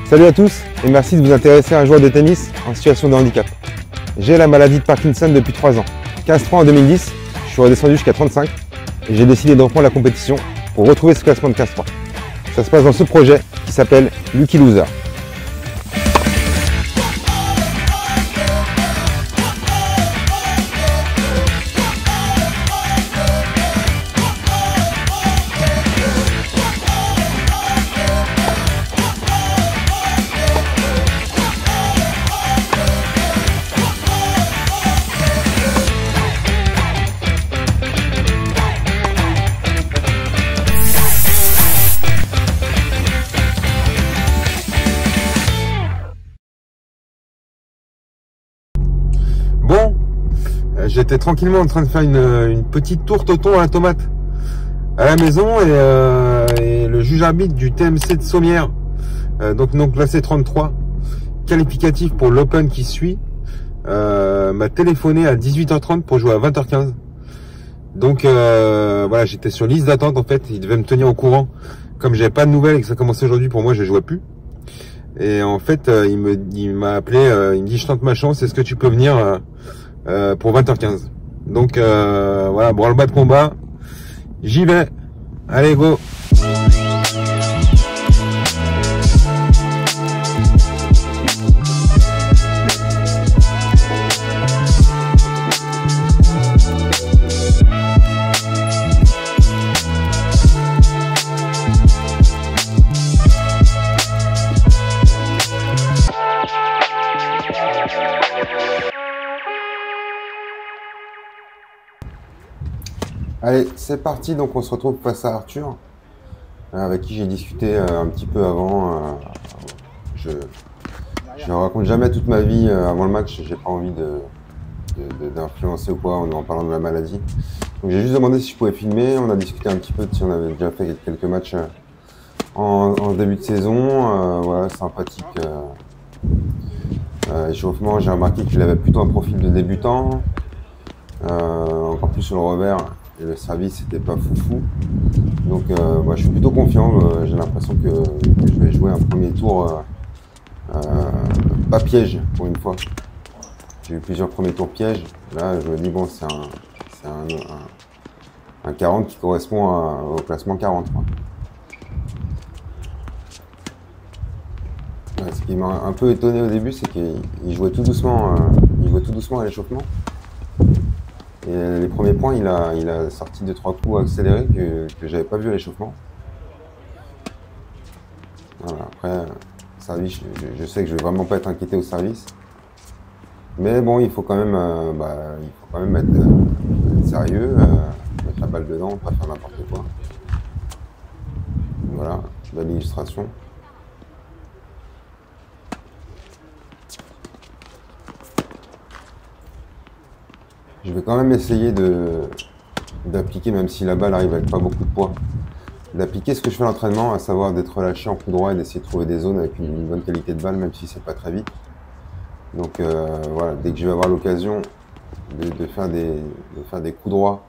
Salut à tous et merci de vous intéresser à un joueur de tennis en situation de handicap. J'ai la maladie de Parkinson depuis 3 ans. 15 points en 2010, je suis redescendu jusqu'à 35 et j'ai décidé de reprendre la compétition pour retrouver ce classement de 15 points. Ça se passe dans ce projet qui s'appelle Lucky Loser. Bon, j'étais tranquillement en train de faire une petite tourte au thon à la tomate à la maison et le juge arbitre du TMC de Sommières, donc classé 33, qualificatif pour l'Open qui suit, m'a téléphoné à 18h30 pour jouer à 20h15. Donc voilà, j'étais sur liste d'attente en fait, il devait me tenir au courant. Comme j'avais pas de nouvelles et que ça commençait aujourd'hui, pour moi je jouais plus. Et en fait, il m'a appelé, il me dit je tente ma chance, est-ce que tu peux venir pour 20h15. Donc voilà, branle-bas de combat, j'y vais, allez go. Allez, c'est parti, donc on se retrouve face à Arthur, avec qui j'ai discuté un petit peu avant. Je ne raconte jamais toute ma vie avant le match, j'ai pas envie d'influencer ou quoi en parlant de la maladie. Donc j'ai juste demandé si je pouvais filmer, on a discuté un petit peu de si on avait déjà fait quelques matchs en début de saison, voilà, sympathique. Échauffement, j'ai remarqué qu'il avait plutôt un profil de débutant, encore plus sur le revers. Et le service c'était pas foufou, donc moi je suis plutôt confiant. J'ai l'impression que je vais jouer un premier tour pas piège pour une fois. J'ai eu plusieurs premiers tours pièges, là je me dis bon c'est un 40 qui correspond au classement 40 quoi. Ouais, ce qui m'a un peu étonné au début, c'est qu'il jouait tout doucement, à l'échauffement. Et les premiers points, il a sorti 2-3 coups accélérés que j'avais pas vu à l'échauffement. Voilà, après, service, je sais que je vais vraiment pas être inquiété au service. Mais bon, il faut quand même, être sérieux, mettre la balle dedans, pas faire n'importe quoi. Voilà, belle illustration. Je vais quand même essayer d'appliquer, même si la balle arrive avec pas beaucoup de poids, d'appliquer ce que je fais à l'entraînement, à savoir d'être relâché en coup droit et d'essayer de trouver des zones avec une bonne qualité de balle, même si c'est pas très vite. Donc voilà, dès que je vais avoir l'occasion de faire des coups droits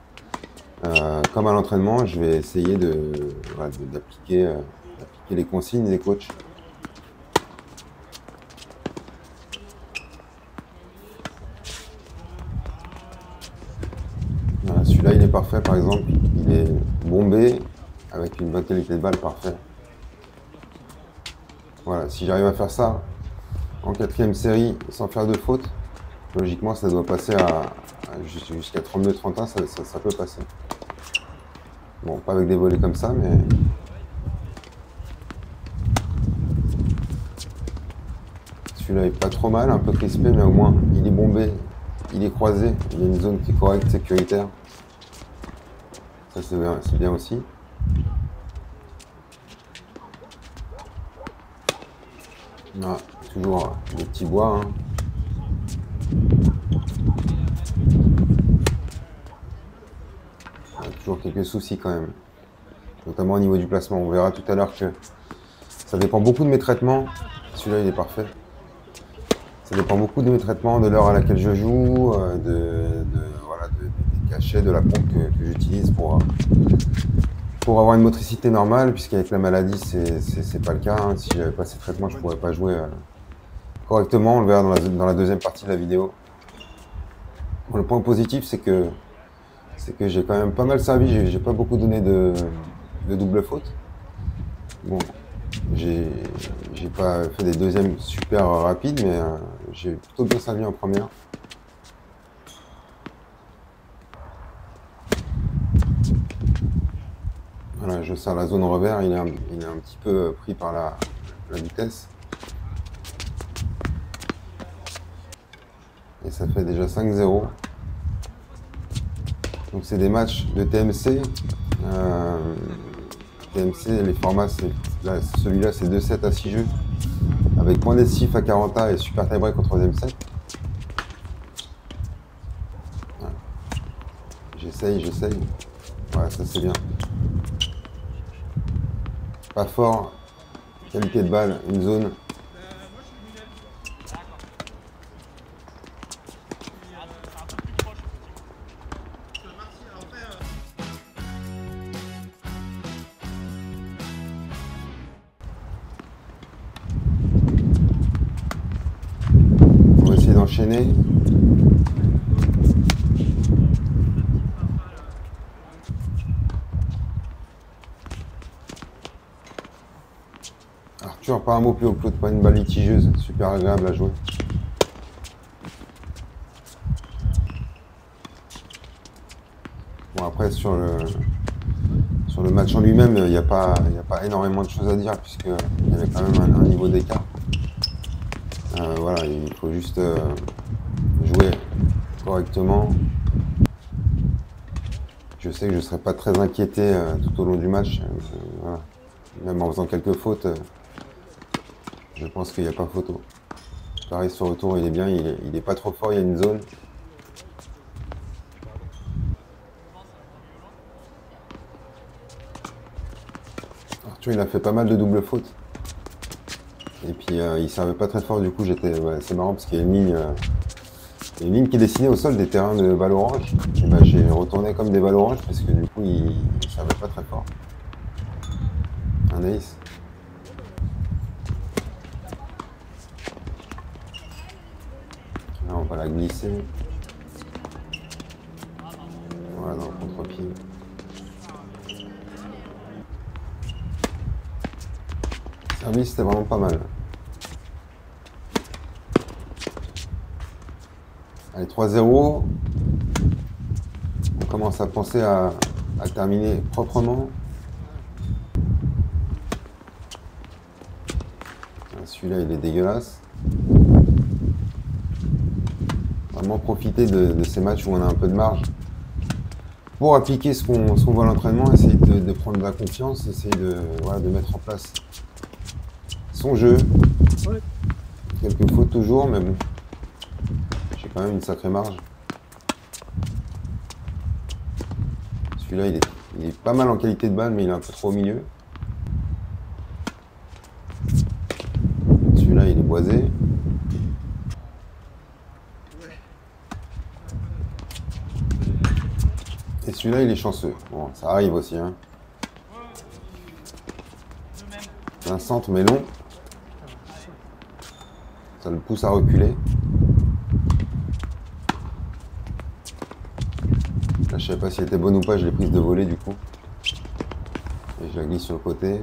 comme à l'entraînement, je vais essayer d'appliquer les consignes des coachs. Celui-là il est parfait par exemple, il est bombé avec une bonne qualité de balle, parfait. Voilà, si j'arrive à faire ça en 4e série sans faire de faute, logiquement ça doit passer jusqu'à 32-31, ça peut passer. Bon, pas avec des volets comme ça, mais... Celui-là est pas trop mal, un peu crispé, mais au moins il est bombé, il est croisé, il y a une zone qui est correcte, sécuritaire. Ça c'est bien aussi. Ah, toujours des petits bois. Toujours quelques soucis quand même. Notamment au niveau du placement. On verra tout à l'heure que ça dépend beaucoup de mes traitements. Celui-là il est parfait. Ça dépend beaucoup de mes traitements, de l'heure à laquelle je joue, des cachets, de la pompe que j'utilise pour pour avoir une motricité normale, puisqu'avec la maladie, c'est pas le cas. Hein. Si j'avais pas ces traitements, je pourrais pas jouer correctement. On le verra dans la deuxième partie de la vidéo. Bon, le point positif, c'est que j'ai quand même pas mal servi. J'ai pas beaucoup donné de double faute. Bon, j'ai pas fait des deuxièmes super rapides, mais j'ai plutôt bien servi en première. Voilà, je sers la zone revers, il est un petit peu pris par la vitesse. Et ça fait déjà 5-0. Donc c'est des matchs de TMC. TMC, les formats, celui-là c'est 2-7 à 6 jeux. Avec point décisif à 40A et super tie-break au troisième set. Voilà. J'essaye. Voilà, ça c'est bien. Pas fort. Qualité de balle, une zone. On va essayer d'enchaîner. Arthur, pas un mot plus haut, pas une balle litigeuse, super agréable à jouer. Bon après sur le match en lui-même, il n'y a pas énormément de choses à dire puisqu'il y avait quand même un niveau d'écart. Voilà, il faut juste jouer correctement. Je sais que je ne serai pas très inquiété tout au long du match. Voilà. Même en faisant quelques fautes, je pense qu'il n'y a pas photo. Pareil sur retour, il est bien, il est pas trop fort, il y a une zone. Arthur, il a fait pas mal de doubles fautes. Et puis il servait pas très fort, du coup c'est marrant parce qu'il y a une ligne qui est dessinée au sol des terrains de balles orange. Et ben, j'ai retourné comme des balles orange parce que du coup il servait pas très fort. Un ace. Là on va la glisser. Voilà, dans le contre-pied. Service, c'était vraiment pas mal. Allez, 3-0. On commence à penser à terminer proprement. Celui-là, il est dégueulasse. Vraiment profiter de ces matchs où on a un peu de marge. Pour appliquer ce qu'on voit à l'entraînement, essayer de prendre de la confiance, essayer de mettre en place son jeu. Ouais. Quelques fautes toujours, mais bon. J'ai quand même une sacrée marge. Celui-là, il est pas mal en qualité de balle, mais il est un peu trop au milieu. Celui-là, il est boisé. Et celui-là, il est chanceux. Bon, ça arrive aussi. Hein. Un centre, mais long. Ça le pousse à reculer. Là, je sais pas si elle était bonne ou pas, je l'ai prise de volée du coup. Et je la glisse sur le côté.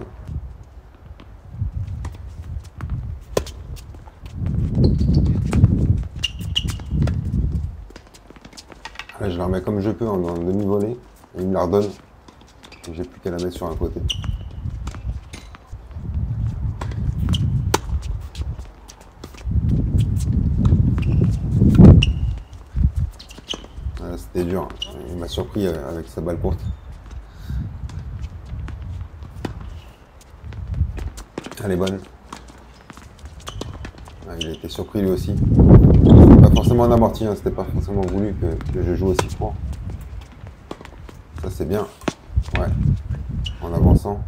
Là, je la remets comme je peux en demi-volée. Et il me la redonne. Et j'ai plus qu'à la mettre sur un côté. C'était dur, il m'a surpris avec sa balle courte. Elle est bonne. Il a été surpris lui aussi. Pas forcément un amorti, hein, c'était pas forcément voulu que je joue aussi court. Ça c'est bien. Ouais. En avançant.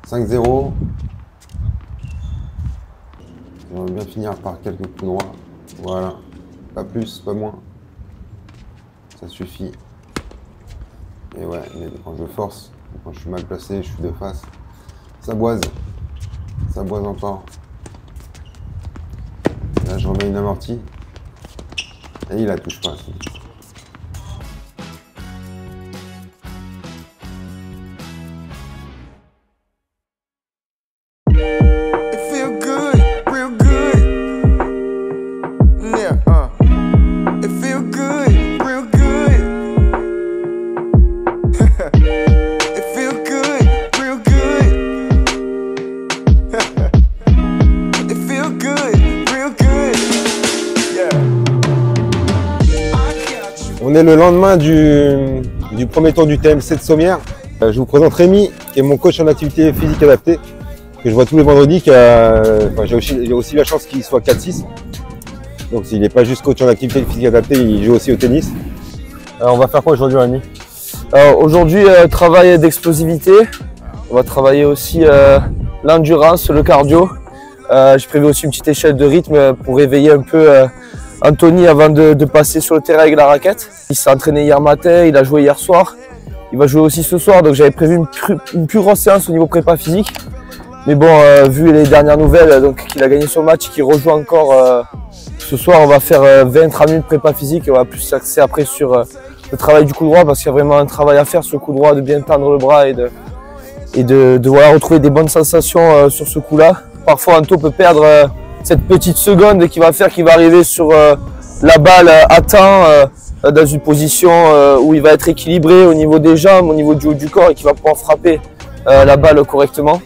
5-0. On va bien finir par quelques coups droits. Voilà. Pas plus, pas moins. Ça suffit. Et ouais, mais quand je force, quand je suis mal placé, je suis de face, ça boise encore. Là, je remets une amortie. Et il la touche pas. On est le lendemain du premier tour du TMC de Sommières. Je vous présente Rémi, qui est mon coach en activité physique adaptée, que je vois tous les vendredis. J'ai aussi la chance qu'il soit 4-6. Donc il n'est pas juste coach en activité physique adaptée, il joue aussi au tennis. Alors on va faire quoi aujourd'hui, Rémi? Aujourd'hui, travail d'explosivité. On va travailler aussi l'endurance, le cardio. J'ai prévu aussi une petite échelle de rythme pour réveiller un peu Anthony avant de passer sur le terrain avec la raquette. Il s'est entraîné hier matin, il a joué hier soir. Il va jouer aussi ce soir, donc j'avais prévu une plus grosse séance au niveau prépa physique. Mais bon, vu les dernières nouvelles, donc qu'il a gagné son match, qu'il rejoue encore ce soir, on va faire 20-30 minutes de prépa physique et on va plus s'axer après sur le travail du coup droit, parce qu'il y a vraiment un travail à faire sur le coup droit, de bien tendre le bras et de voilà, retrouver des bonnes sensations sur ce coup-là. Parfois, Anto peut perdre cette petite seconde qui va faire qu'il va arriver sur la balle à temps, dans une position où il va être équilibré au niveau des jambes, au niveau du haut du corps et qu'il va pouvoir frapper la balle correctement.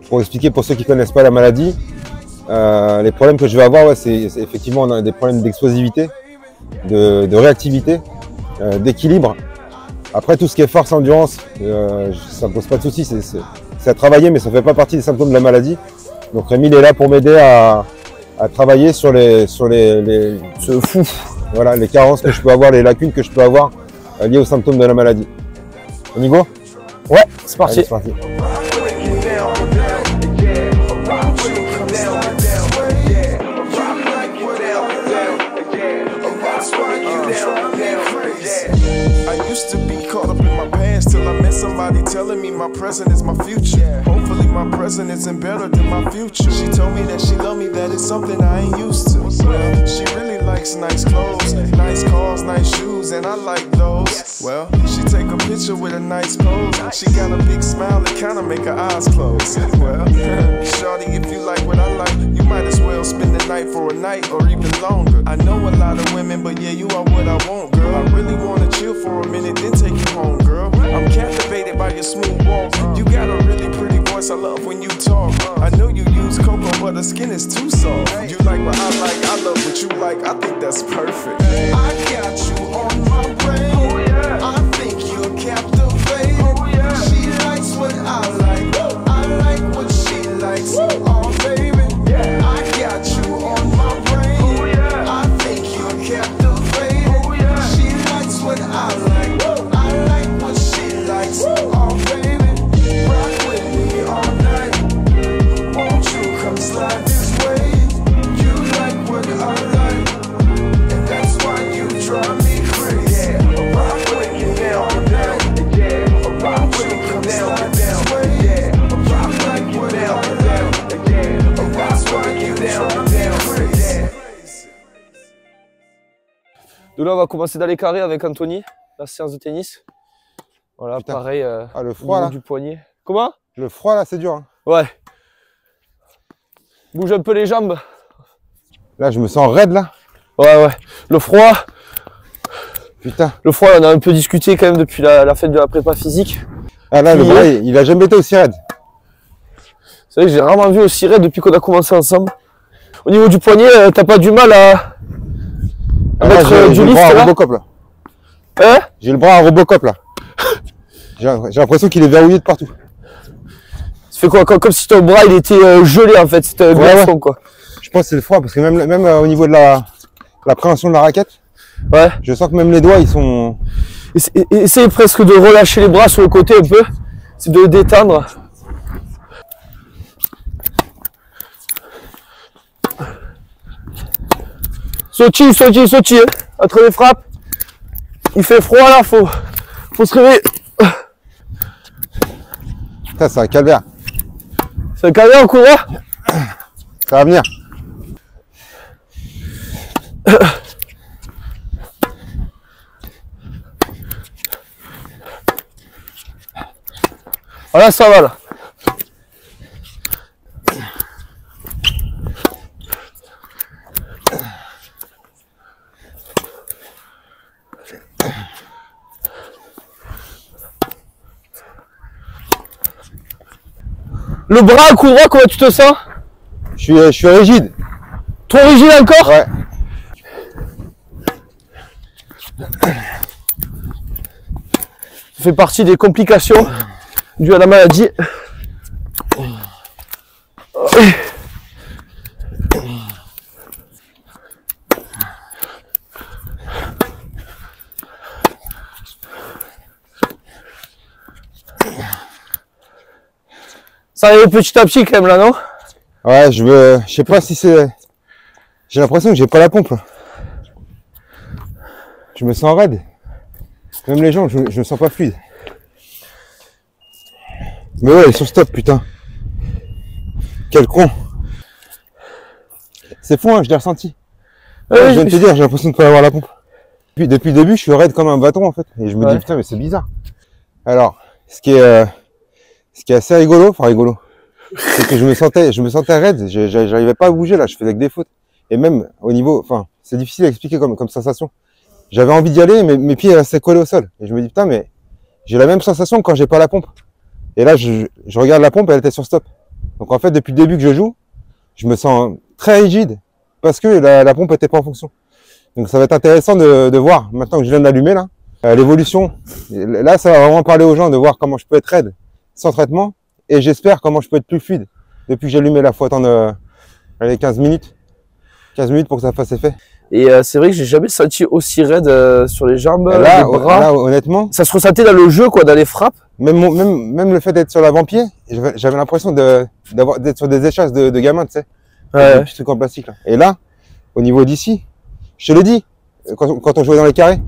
Pour expliquer pour ceux qui ne connaissent pas la maladie, les problèmes que je vais avoir, c'est effectivement on a des problèmes d'explosivité, de réactivité, d'équilibre. Après tout ce qui est force, endurance, ça ne pose pas de soucis, c'est à travailler, mais ça ne fait pas partie des symptômes de la maladie. Donc Rémi il est là pour m'aider à travailler sur les carences que je peux avoir, les lacunes que je peux avoir liées aux symptômes de la maladie. On y va? Ouais, c'est parti. Allez, c'est parti. Till I met somebody telling me my present is my future. Hopefully my present isn't better than my future. She told me that she loved me, that it's something I ain't used to. Well, she really likes nice clothes, nice cars, nice shoes, and I like those. Well, she take a picture with a nice pose. She got a big smile that kinda make her eyes close. Well, shawty, if you like what I like, you might as well spend the night for a night or even longer. I know a lot of women, but yeah, you are what I want, girl. I really wanna chill for a minute, then take you home, girl. I'm captivated by your smooth walk. You got a really pretty voice, I love when you talk. I know you use cocoa, but the skin is too soft. You like what I like, I love what you like, I think that's perfect. I got you on my brain, I think you'll captivate. She likes what I like what she likes. Oh baby, I got you on my brain, I think you'll captivate. She likes what I like what she likes. Oh baby, rock with me all night. Won't you come slide this way? You like what I like, and that's why you drive me crazy. Rock with me all night. Won't you come slide this way? You like what I like, and that's why you drive me crazy. Donc là, on va commencer dans les carrés avec Anthony, la séance de tennis. Voilà, Putain. pareil, Le froid là. du poignet. Comment? Le froid là, c'est dur. Hein. Ouais. Bouge un peu les jambes. Là, je me sens raide là. Ouais. Le froid. Putain. Le froid, on a un peu discuté quand même depuis la fête de la prépa physique. Ah là, Puis, le bras, il a jamais été aussi raide. C'est vrai que j'ai rarement vu aussi raide depuis qu'on a commencé ensemble. Au niveau du poignet, t'as pas du mal à mettre du lift là? Robocop là. Hein? J'ai le bras à Robocop là. J'ai l'impression qu'il est verrouillé de partout. Ça fait quoi? Comme si ton bras il était gelé en fait, c'était un glaçon quoi. Je pense que c'est le froid parce que même au niveau de l'appréhension de la raquette, Ouais. je sens que même les doigts ils sont... Essaye presque de relâcher les bras sur le côté un peu. C'est de détendre. Sauti, hein. Entre les frappes. Il fait froid là, faut se réveiller. Ça, c'est un calvaire. C'est un calvaire en courant? Ça va venir. Voilà, ça va là. Le bras courant, comment tu te sens? Je suis rigide. Trop rigide encore? Ouais. Ça fait partie des complications dues à la maladie. Ça arrive petit à petit quand même là, non? Ouais, je sais pas si c'est... J'ai l'impression que j'ai pas la pompe. Je me sens raide. Même les jambes, je me sens pas fluide. Mais ouais, elle est sur stop, putain. Quel con. C'est fou, hein, je l'ai ressenti. Ouais, je viens de te dire, j'ai l'impression de pas avoir la pompe. Depuis le début, je suis raide comme un bâton, en fait. Et je me dis, putain, mais c'est bizarre. Alors, ce qui est assez rigolo, c'est que je me sentais raide. J'arrivais pas à bouger, là. Je faisais que des fautes. Et même au niveau, enfin, c'est difficile à expliquer comme sensation. J'avais envie d'y aller, mais mes pieds restaient collés au sol. Et je me dis, putain, mais j'ai la même sensation que quand j'ai pas la pompe. Et là, je regarde la pompe, elle était sur stop. Donc en fait, depuis le début que je joue, je me sens très rigide parce que la pompe était pas en fonction. Donc ça va être intéressant de voir, maintenant que je viens de l'allumer là, l'évolution. Là, ça va vraiment parler aux gens de voir comment je peux être raide sans traitement. Et j'espère comment je peux être plus fluide. Depuis que j'ai allumé, là, faut attendre allez, 15 minutes. 15 minutes pour que ça fasse effet. Et c'est vrai que j'ai jamais senti aussi raide sur les jambes, là, les bras. Là, honnêtement, ça se ressentait dans le jeu, quoi, dans les frappes. Même le fait d'être sur l'avant-pied, j'avais l'impression d'être sur des échasses de gamins, tu sais. Ouais. Des petits trucs en plastique, là. Et là, au niveau d'ici, je te l'ai dit, quand on jouait dans les carrés,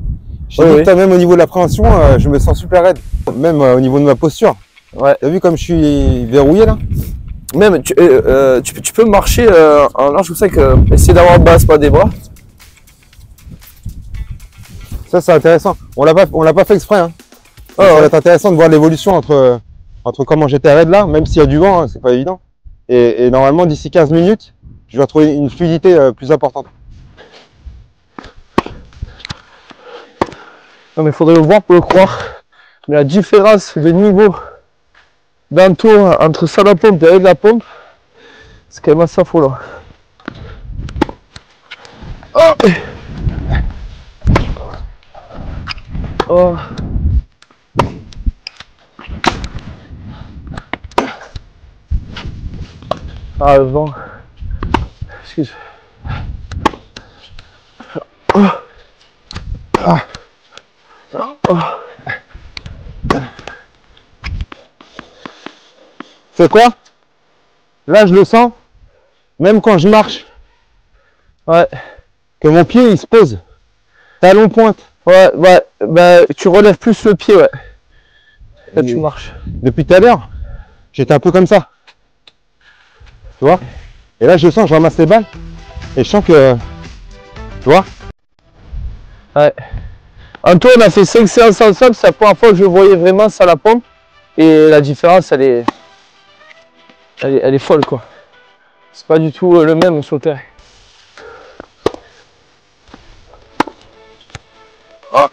je t'ai dit que même au niveau de l'appréhension, je me sens super raide. Même au niveau de ma posture. Ouais. T'as vu comme je suis verrouillé, là? Même, tu peux marcher en large comme ça, essayer d'avoir un balancement des bras. Ça, c'est intéressant. On l'a pas fait exprès, hein. Ça va être intéressant de voir l'évolution entre comment j'étais raide là, même s'il y a du vent, hein, c'est pas évident. Et normalement, d'ici 15 minutes, je vais retrouver une fluidité plus importante. Non, mais il faudrait le voir pour le croire. Mais la différence de niveau d'entour entre ça la pompe et avec la pompe, c'est quand même assez affolant. Oh. Oh. Ah, le vent. Excuse. Oh. Ah. Oh. C'est quoi? Là, je le sens, même quand je marche. Ouais. Que mon pied, il se pose. Talon pointe. Ouais, bah, tu relèves plus le pied, ouais. Là, tu marches. Depuis tout à l'heure, j'étais un peu comme ça. Tu vois? Et là, je sens, je ramasse les balles. Et je sens que... Tu vois? Ouais. Antoine, on a fait 5 séances ensemble. C'est la première fois que je voyais vraiment ça à la pompe. Et la différence, elle est folle, quoi. C'est pas du tout le même sur le terrain. Oh.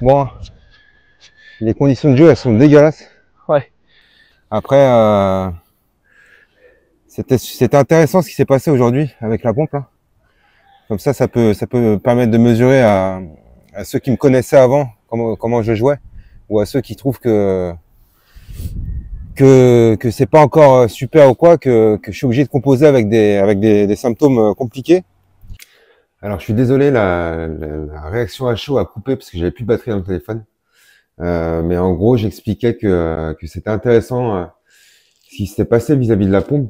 Bon, les conditions de jeu, elles sont dégueulasses. Ouais. Après, c'était intéressant ce qui s'est passé aujourd'hui avec la pompe là. Comme ça peut permettre de mesurer à ceux qui me connaissaient avant comment je jouais, ou à ceux qui trouvent que c'est pas encore super ou quoi, que je suis obligé de composer avec des symptômes compliqués. Alors je suis désolé, la réaction à chaud a coupé parce que j'avais plus de batterie dans le téléphone. Mais en gros, j'expliquais que c'était intéressant ce qui s'est passé vis-à-vis de la pompe,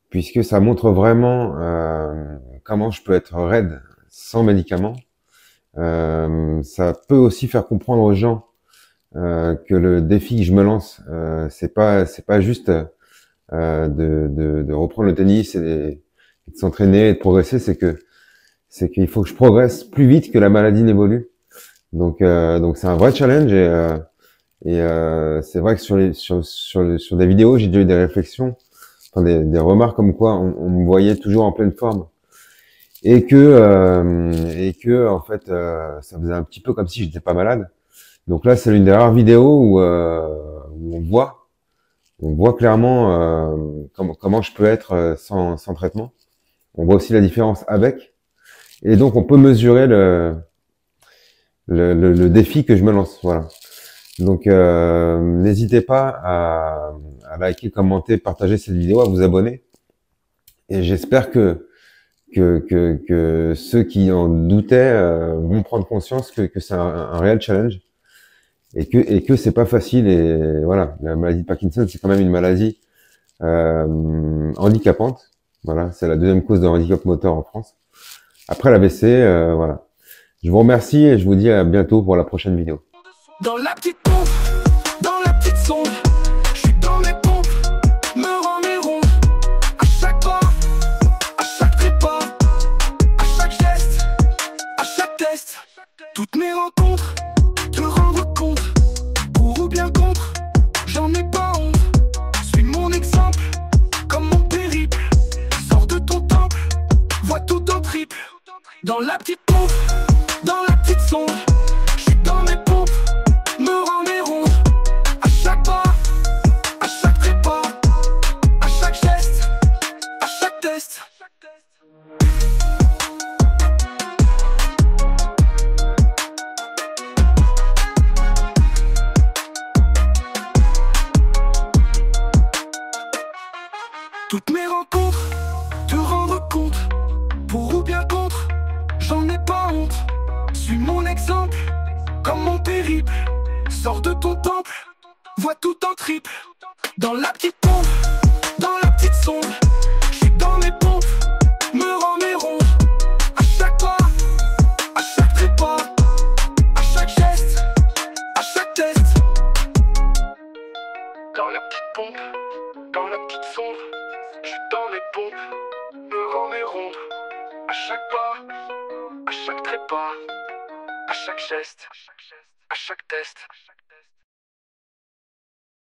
puisque ça montre vraiment comment je peux être raide sans médicaments. Ça peut aussi faire comprendre aux gens que le défi que je me lance, c'est pas juste de reprendre le tennis et de s'entraîner et de progresser, c'est qu'il faut que je progresse plus vite que la maladie n'évolue. Donc c'est un vrai challenge et c'est vrai que sur des vidéos, j'ai déjà eu des réflexions, enfin des remarques comme quoi on me voyait toujours en pleine forme et que en fait ça faisait un petit peu comme si j'étais pas malade. Donc là, c'est l'une des rares vidéos où on voit clairement comment je peux être sans traitement. On voit aussi la différence avec, et donc on peut mesurer le défi que je me lance. Voilà. Donc n'hésitez pas à liker, commenter, partager cette vidéo, à vous abonner. Et j'espère que ceux qui en doutaient vont prendre conscience que c'est un réel challenge et que c'est pas facile. Et voilà, la maladie de Parkinson, c'est quand même une maladie handicapante. Voilà, c'est la deuxième cause de handicap moteur en France. Après l'AVC, voilà. Je vous remercie et je vous dis à bientôt pour la prochaine vidéo. Dans la petite pompe, dans la petite sonde, je suis dans mes pompes, me rends mes ronds. À chaque pas, à chaque trépas, à chaque geste, à chaque test. Toutes mes rencontres, te rendre compte, pour ou bien contre, j'en ai pas honte. Suis mon exemple, comme mon périple. Sors de ton temple, vois tout en triple. Dans la petite pompe, dans la petite sonde, je suis dans mes pompes, me rends mes ronds. À chaque pas, à chaque trépas, à chaque geste, à chaque test. Toutes mes rencontres, te rendre compte, pour ou bien contre, j'en ai pas honte. Suis mon exemple, comme mon périple. Sors de ton temple, vois tout en triple. Dans la petite pompe, dans la petite sonde, je suis dans mes pompes, me rends mes ronds. À chaque pas, à chaque trépas, à chaque geste, à chaque test. Dans la petite pompe, dans la petite sonde, je suis dans mes pompes, me rends mes ronds. À chaque pas, à chaque trépas, à chaque geste, à chaque test.